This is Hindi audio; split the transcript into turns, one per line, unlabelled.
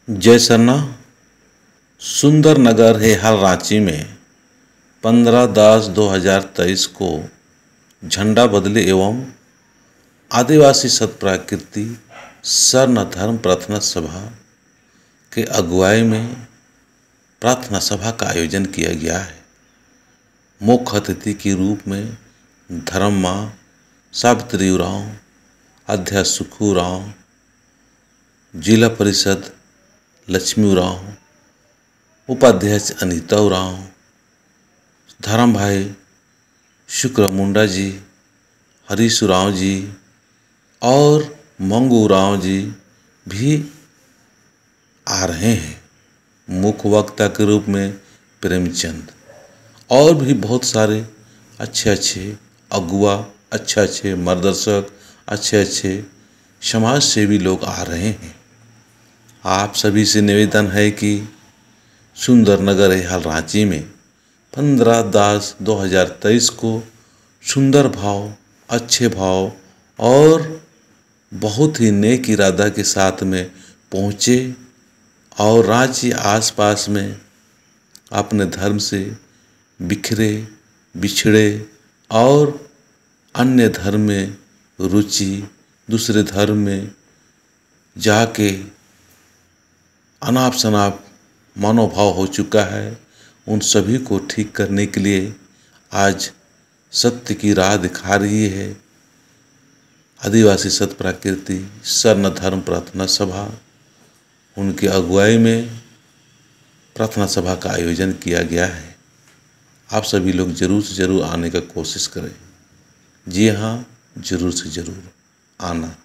जय सरना। सुंदर नगर है हाल रांची में 15/10/2023 को झंडा बदले एवं आदिवासी सतप्राकृति सरना धर्म प्रार्थना सभा के अगुवाई में प्रार्थना सभा का आयोजन किया गया है। मुख्य अतिथि के रूप में धर्म माँ सावित्री उरांव, अध्यक्ष सुखू उरांव, जिला परिषद लक्ष्मी उरांव, उपाध्यक्ष अनीता उरांव, धर्म भाई शुक्र मुंडा जी, हरीश उरांव जी और मंगू उरांव जी भी आ रहे हैं। मुख्य वक्ता के रूप में प्रेमचंद और भी बहुत सारे अच्छे अगुआ, अच्छे मार्गदर्शक, अच्छे समाज सेवी लोग आ रहे हैं। आप सभी से निवेदन है कि सुंदर नगर है हाल रांची में 15/10/2023 को सुंदर भाव, अच्छे भाव और बहुत ही नेक इरादा के साथ में पहुँचे और रांची आसपास में अपने धर्म से बिखरे बिछड़े और अन्य धर्म में रुचि, दूसरे धर्म में जाके अनाप शनाप मनोभाव हो चुका है, उन सभी को ठीक करने के लिए आज सत्य की राह दिखा रही है आदिवासी सतप्राकृति सरना धर्म प्रार्थना सभा। उनकी अगुवाई में प्रार्थना सभा का आयोजन किया गया है। आप सभी लोग जरूर से जरूर आने का कोशिश करें। जी हाँ, जरूर से जरूर आना।